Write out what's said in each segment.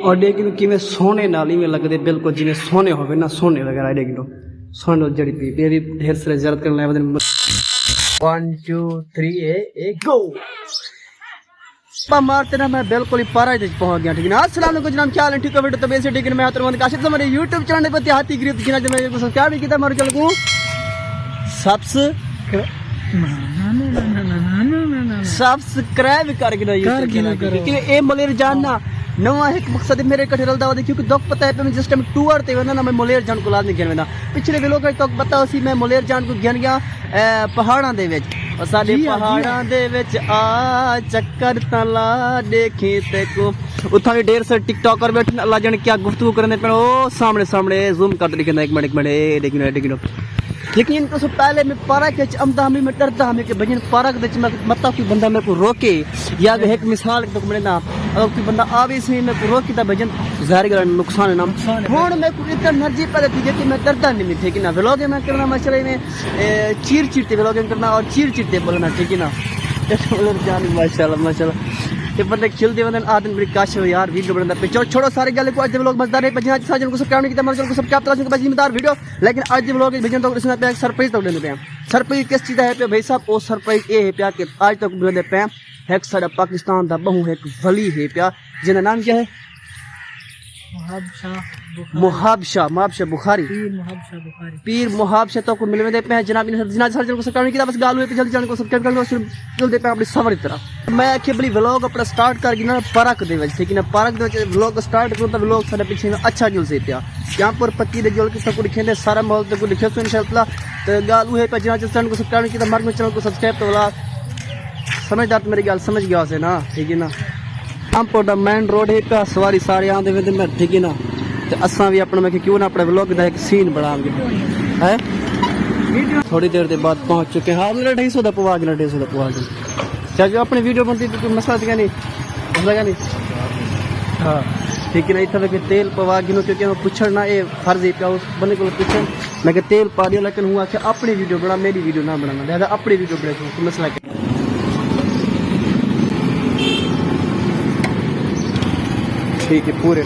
اور دیکھ لو کہ سونے نال ہی لگتے بالکل جی سونے ہوئے نا سونے وغیرہ دیکھ لو سونے جڑی پی بھی ڈھیر سارے زیارت کرنے والے 1 2 3 گو مارتے نا میں بالکل ہی پارا پہنچ گیا ٹھیک ہے نا السلام علیکم جناب کیا حال ہے ٹھیک ہے بیٹا تو ویسے ٹھیک ہے میں ہاتھ کاشف ہمارے یوٹیوب چینل پہ ہاتھی گریب جناب میں سبسکرائب نہیں کیا ہمارے چینل کو سبسکرائب کر کے یوٹیوب چینل کیونکہ اے ملیر جاننا نواں ایک مقصد میرے کٹھے رلدا ہوا کیونکہ دکھ پتہ ہے پہ میں جس ٹائم ٹور تے ویندا نا میں ملیر جان کو لازمی گھن ویندا پچھلے ویلوگ وچ تک پتہ سی میں ملیر جان کو گھن گیا پہاڑاں دے وچ اور ساڈے پہاڑاں دے وچ آ چکر تلا دیکھیں تے کو اتھاں بھی ڈھیر سارے ٹک ٹاکر بیٹھے اللہ جانے کیا گفتگو کرنے پہ او سامنے زوم کر دکھنا ایک منٹ دیکھنا لیکن تو سب پہلے میں پارک امدا ہمیں میں ڈرتا ہمیں کہ بجن پارک دے میں متا کوئی بندہ میرے کو روکے یا ایک مثال تو میں نا اگر کوئی بندہ آوے سے میرے کو روکی تا بجن ظاہر گلا نقصان ہے نا ہن میں کو اتنا انرجی پہ تھی کہ میں ڈرتا نہیں ٹھیک ہے نا ولاگ میں کرنا ماشاءاللہ میں چیر تے ولاگ کرنا اور چیر تے بولنا ٹھیک ہے نا جان ماشاءاللہ یہ بندے کھلتے بندے آدمی بڑی کاش یار ویڈیو بناتا پہ چھوڑو سارے گل کو اج ولاگ مزدار ہے بجنا ساجن کو سبسکرائب نہیں کیتا ہمارے چینل کو سبسکرائب کرو کہ مزدار ویڈیو لیکن اج ولاگ بجن تو اس نے ایک سرپرائز تو دینے پے سرپرائز کس چیز ہے پہ بھائی صاحب او سرپرائز اے ہے پیا کہ اج تک بندے پہ ایک سارا پاکستان دا بہو ایک ولی ہے پیا جن کا نام کیا ہے محاب شاہ بخاری پیر محاب شاہ تو کو ملے دے پہ جناب سر کو سبسکرائب نہیں کیتا بس گال ہوئے پہ جلدی چینل کو سبسکرائب کر لو چل دے پہ اپنی سفر کی طرف میں کہ بلی ولاگ اپنا سٹارٹ کر گیا پارک دے وچ ٹھیک ہے نا پارک دے وچ ولاگ سٹارٹ کروں تو ولاگ سارے پیچھے اچھا جل سے پیا یہاں پر پکی دے جول کے کو لکھے سارا ماحول تے کو لکھے سو انشاءاللہ تو گال ہوئے پہ جناب چینل کو سبسکرائب نہیں کیتا مار میں چینل کو سبسکرائب تو ولا سمجھدار میری گل سمجھ گیا سے نا ٹھیک ہے نا ہم پوڈا مین روڈ ہے پہ سواری سارے آندے ویندے میں ٹھیک ہے نا تے اساں بھی اپنا میں کہ کیوں نہ اپنے ولاگ دا ایک سین بنا گے ہے تھوڑی دیر دے بعد پہنچ چکے ہاں میرا 250 دا پوا گیا 250 دا پوا گیا کیا جو اپنی ویڈیو بنتی تو کوئی مسئلہ کیا نہیں مسئلہ کیا نہیں ہاں ٹھیک ہے نا اتنا کہ تیل پوا گیا کیونکہ میں پوچھنا یہ فرض ہے پیا اس بندے کو پوچھن میں کہ تیل پا دیا لیکن ہوا کہ اپنی ویڈیو بنا میری ویڈیو نہ بنانا لہذا اپنی ویڈیو بنا کوئی مسئلہ کیا ٹھیک ہے پورے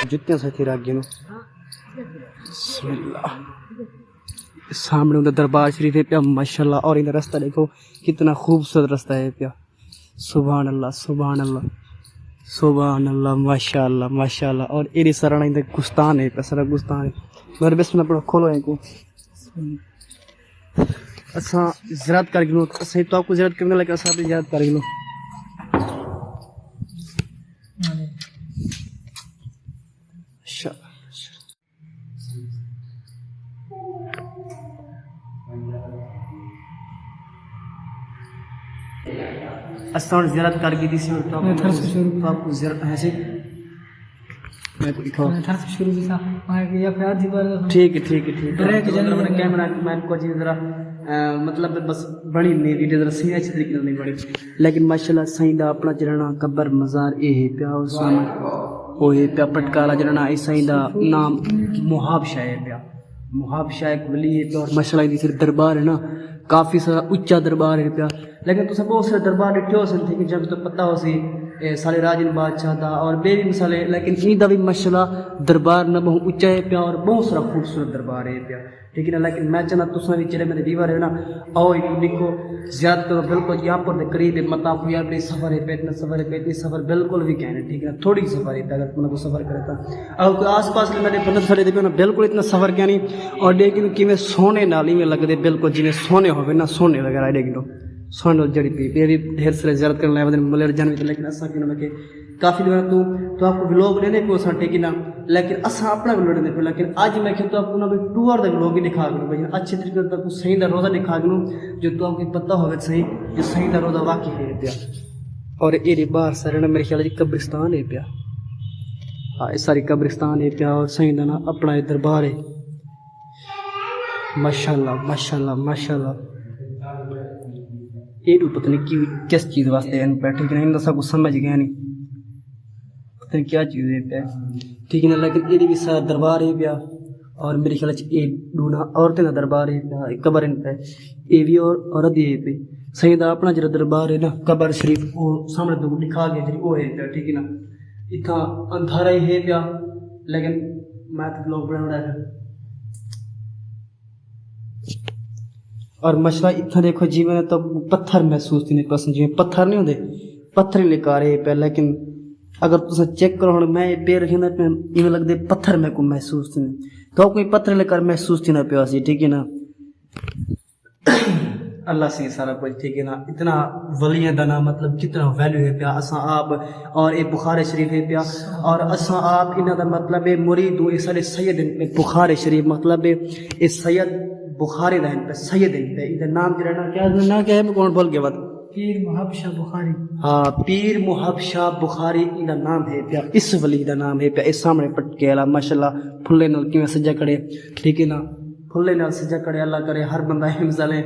جتنے ساتھی رکھ گئے بسم اللہ سامنے ادھر دربار شریف ہے پیا ماشاءاللہ اور ادھر رستہ دیکھو کتنا خوبصورت رستہ ہے پیا سبحان اللہ ماشاءاللہ اور ایری سرانا ادھر گستان ہے پیا سارا گستان ہے میرے بسم اللہ پڑھو کھولو ہے کو اساں زیارت کر گئے اساں تو آپ کو زیارت کرنے لگا اساں بھی زیارت کر گئے اساں زیارت کر گئی تھی تو آپ کو زیارت ہے سی میں کو دکھاؤ شروع سے یہ پیار دی بار ٹھیک ہے کیمرہ مین کو جی ذرا مطلب بس بڑی نہیں ویڈیو ذرا صحیح اچھی طریقے نہیں بڑی لیکن ماشاءاللہ سائیں دا اپنا جڑنا قبر مزار اے ہے پیا اس او ہے پیا پٹکالا جڑنا اے سائیں دا نام محاب شاہ ہے پیا محاب شاہ ایک ولی ہے اور ماشاءاللہ دی صرف دربار ہے نا کافی سارا اونچا دربار ہے پیا لیکن تو سب بہت سارے دربار ڈٹھے ہو سن ٹھیک ہے جب تو پتہ ہو سی سالے راجن بادشاہ دا اور بے مثالے لیکن ای دا بھی ماشاءاللہ دربار نہ بہت اونچا ہے پیا اور بہت سارا خوبصورت دربار ہے پیا ٹھیک ہے نا لیکن میں چاہنا تساں بھی چلے میرے دیوار ہے نا آؤ ایک دیکھو زیادہ کرو بالکل یہاں پر قریب ہے متا کوئی اپنی سفر ہے پہ اتنا سفر بالکل بھی کہنا ٹھیک ہے نا تھوڑی سفر ہے اگر تم کو سفر کرے تا اگر کوئی آس پاس میرے بندے سارے دیکھو نا بالکل اتنا سفر کیا نہیں اور لیکن کہ سونے نال ہی لگتے بالکل جی سونے ہوئے نا سونے وغیرہ دیکھ لو سونے جڑی پی بھی ڈھیر سارے زیارت کرنے والے ملیر جان بھی لیکن اساں کہ کافی دنوں تو آپ کو ولاگ لینے پہ اساں ٹھیک ہے نا لیکن اساں اپنا ولاگ لینے پہ لیکن اج میں کہ تو آپ کو نا ٹور دا ولاگ ہی دکھا گیا بھائی اچھے طریقے سے صحیح دا روزہ دکھا گیا جو تو آپ کو پتہ ہوگا صحیح جو صحیح دا روزہ واقعی ہے پیا اور یہ باہر سارے نا میرے خیال قبرستان ہے پیا ہاں یہ ساری قبرستان ہے پیا اور صحیح دا نا اپنا دربار ہے ماشاءاللہ یہ پتہ نہیں کی کس چیز واسطے بیٹھے کہ نہیں سب کو سمجھ گیا نہیں پتہ نہیں کیا چیز ہے پیا ٹھیک ہے نا لیکن یہ بھی سارا دربار ہے پیا اور میرے خیال یہ ڈونا عورتیں کا دربار ہے قبر پہ یہ بھی اور عورت یہ پہ سائیں دا اپنا جڑا دربار ہے نا قبر شریف وہ سامنے تو دکھا گیا جی وہ ہے پیا ٹھیک ہے نا اتنا اندھارا ہی ہے پیا لیکن میں تو لوگ بنا رہا ہے اور مسئلہ اتنا دیکھو جی میں نے تو پتھر محسوس نہیں پسند جی پتھر نہیں ہوتے پتھر ہی لکھا رہے پہ لیکن اگر تصا چیک کرو ہوں میں پیر رکھنا پہ یہ لگتے پتھر میں کو محسوس نہیں تو کوئی پتھر لے کر محسوس تھی نہ پیا سی ٹھیک ہے نا اللہ سے سارا کچھ ٹھیک ہے نا اتنا ولیاں دا نام مطلب کتنا ویلیو ہے پیا اساں آپ اور یہ بخار شریف ہے پیا اور اساں آپ انہاں دا مطلب ہے مرید ہو سارے سید بخار شریف مطلب ہے یہ سید بخاری دا پہ سید پہ یہ نام جڑا کیا نام کیا ہے میں کون بول گیا بات پیر محب شاہ بخاری ہاں پیر محب شاہ بخاری ان کا نام ہے پیا اس ولی کا نام ہے پیا اس سامنے پٹ کے اللہ ماشاءاللہ پھلے نال کیویں سجا کڑے ٹھیک ہے نا پھلے نال سجا کڑے اللہ کرے ہر بندہ حفظ لے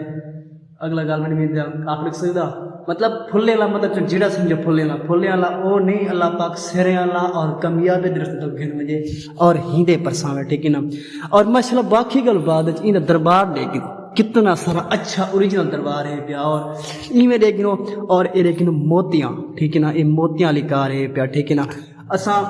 اگلا گل میں نہیں آپ لکھ سکدا مطلب پھلے والا مطلب جڑا سمجھو پھلے والا او نہیں اللہ پاک سرے والا اور کامیاب درست تو گھن مجھے اور ہیندے پرساوے ٹھیک ہے نا اور ماشاءاللہ باقی گل بعد ان دربار دے کتنا سارا اچھا اوریجنل دربار ہے پیا اور ایویں دیکھنو اور یہ دیکھنو موتیاں ٹھیک ہے نا یہ موتیاں لکھا رہے پیا ٹھیک ہے نا اساں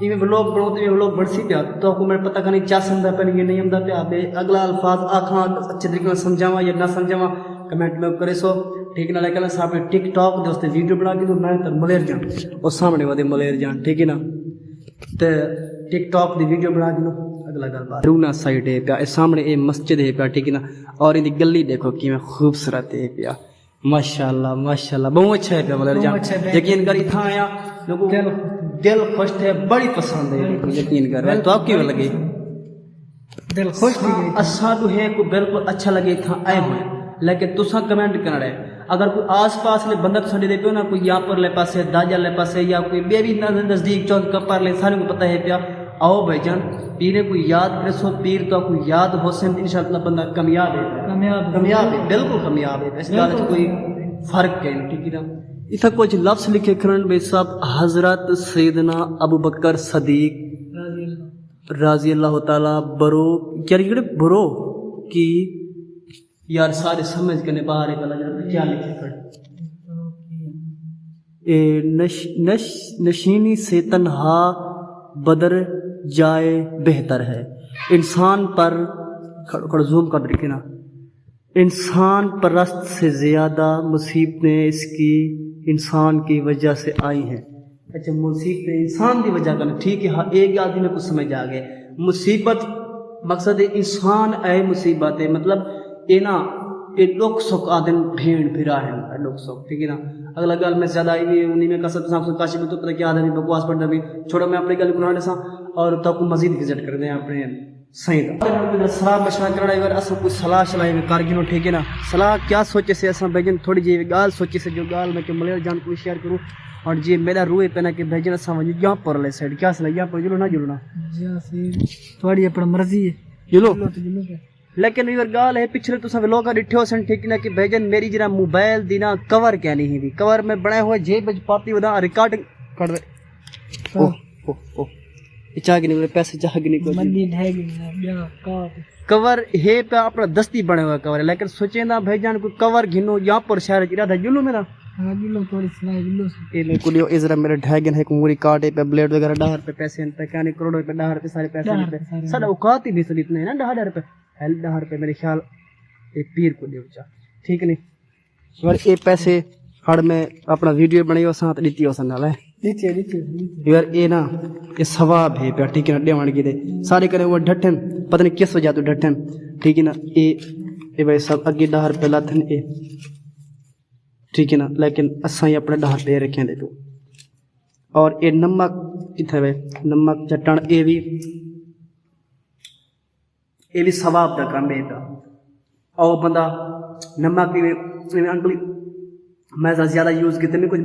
ایویں ولاگ بناتے ولاگ بڑسی پیا تو کو میں پتہ نہیں کیا سمجھدا پیا یہ نہیں آمدا پیا اگلا الفاظ آکھاں اچھے طریقے سے سمجھاواں یا نہ سمجھاواں کمنٹ میں کرے سو ٹھیک ہے نا لیکن صاحب نے ٹک ٹاک دے واسطے ویڈیو بنا کے تو میں تے ملیر جان اور سامنے ودے ملیر جان ٹھیک ہے نا تے ٹک ٹاک دی ویڈیو بنا کے اگلا گل بات رونا سائڈ ہے پیا سامنے یہ مسجد ہے پیا ٹھیک ہے نا اور ان گلی دیکھو کہ خوبصورت ہے پیا ماشاءاللہ ماشاءاللہ بہت اچھا ہے پیا ملیر جان یقین کر اتنا آیا لوگوں دل خوش ہے بڑی پسند ہے یقین کر تو آپ کیوں لگے دل خوش اساں تو ہے کو بالکل اچھا لگے تھا آئے ہوئے لیکن تساں کمنٹ کرنا رہے اگر کوئی آس پاس لے بندہ تو دے پیو نا کوئی یہاں پر لے پاسے داجا لے پاسے یا کوئی بے بھی نزدیک چوک کپر لے سارے کو پتہ ہے پیا آؤ بھائی جان پیرے کو یاد کرے سو پیر تو کوئی یاد ہو سن انشاءاللہ بندہ کامیاب ہے کامیاب ہے بالکل کامیاب ہے اس گل وچ کوئی فرق ہے ٹھیک ہے نا اتھا کچھ لفظ لکھے کھرن بھائی صاحب حضرت سیدنا ابو بکر صدیق رضی اللہ تعالی برو برو کی یار سارے سمجھ کے باہر کیا لکھے کھڑے نشینی سے تنہا بدر جائے بہتر ہے انسان پر زوم کر دیکھے نا انسان پرست سے زیادہ مصیبتیں اس کی انسان کی وجہ سے آئی ہیں اچھا مصیبتیں انسان کی وجہ کرنا ٹھیک ہے ہاں ایک آدمی میں کچھ سمجھ آ گئے مصیبت مقصد ہے انسان اے مصیبت ہے مطلب یہ نا یہ لوگ سوک آدم بھیڑ پھرا ہے لوگ سوک ٹھیک ہے نا اگلا گل میں زیادہ انہیں میں کسب کاشی میں تو پتہ کیا آدمی بکواس پڑھتا بھی چھوڑو میں اپنی گل گناہ لسا اور تو کو مزید وزٹ کر دیں اپنے صحیح دا صلاح مشورہ کرنا ہے اصل کوئی صلاح چلائی میں کار گنو ٹھیک ہے نا صلاح کیا سوچے سے اصل بھجن تھوڑی جی گال سوچے سے جو گال میں کہ ملیر جان کو شیئر کروں اور جی میرا روح پہنا کہ بھجن اصل وجہ یہاں پر لے سائڈ کیا صلاح یہاں پر جلو نہ جلونا تھوڑی اپنا مرضی ہے جلو لیکن یہ گال ہے پچھلے تو سب لوگ ڈٹھے ہو سن ٹھیک نا کہ بھجن میری جنا موبائل دینا کور کیا نہیں دی کور میں بنائے ہوئے جیب وچ پاتی ودا ریکارڈنگ کر دے چاہ کے نہیں پیسے چاہ کے نہیں کور ہے پہ اپنا دستی بنے ہوا کور ہے لیکن سوچے نا بھائی جان کوئی کور گھنو یہاں پر شہر ارادہ جلو میرا میرے ڈھاگن ہے موری کاٹ پہ بلیڈ وغیرہ ڈہر پہ پیسے پہ کیا نہیں کروڑوں پہ ڈہر پہ سارے پیسے سارا اوقات ہی نہیں اتنے نا ڈہر پہ ڈہر پہ میرے خیال ایک پیر کو دیو چاہ ٹھیک نہیں اور یہ پیسے ہڑ میں اپنا ویڈیو بنائی ہو ساتھ لیتی ہو سن ہے یار یہ نا یہ ثواب ہے پیا ٹھیک ہے نا ڈیوان کی دے سارے کرے وہ ڈھٹن پتہ نہیں کس وجہ تو ڈھٹن ٹھیک ہے نا یہ بھائی سب اگے ڈہر پہ لاتھن یہ ٹھیک ہے نا لیکن اساں ہی اپنے ڈہر پہ رکھیں دے تو اور یہ نمک کتنے بھائی نمک چٹن یہ بھی ثواب کا کام ہے اور بندہ نمک بھی انکل میں زیادہ یوز کیتے نہیں کچھ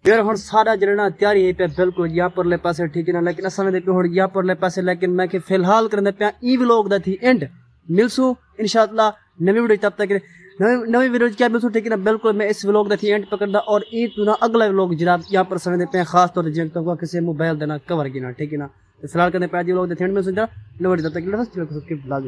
یار ہوں سارا جڑنا تیاری ہے پہ بالکل یہاں پر لے پاسے ٹھیک ہے نا لیکن اصل میں ہوں یہاں پر لے پاسے لیکن میں کہ فی الحال کرنے پیا ای ولاگ دا تھی اینڈ ملسو انشاءاللہ نوی ویڈیو تب تک نوی ویڈیو کیا ملسو ٹھیک ہے نا بالکل میں اس ولاگ دا تھی اینڈ پکڑا اور ای تو نا اگلا ولاگ جناب یہاں پر سمجھتے پہ خاص طور جن تو کسی موبائل دینا کور گنا ٹھیک ہے نا سلال کرنے پہ لوگ تھینڈ میں سنجا لوٹ جاتا کہ لڑا سب کے لاگ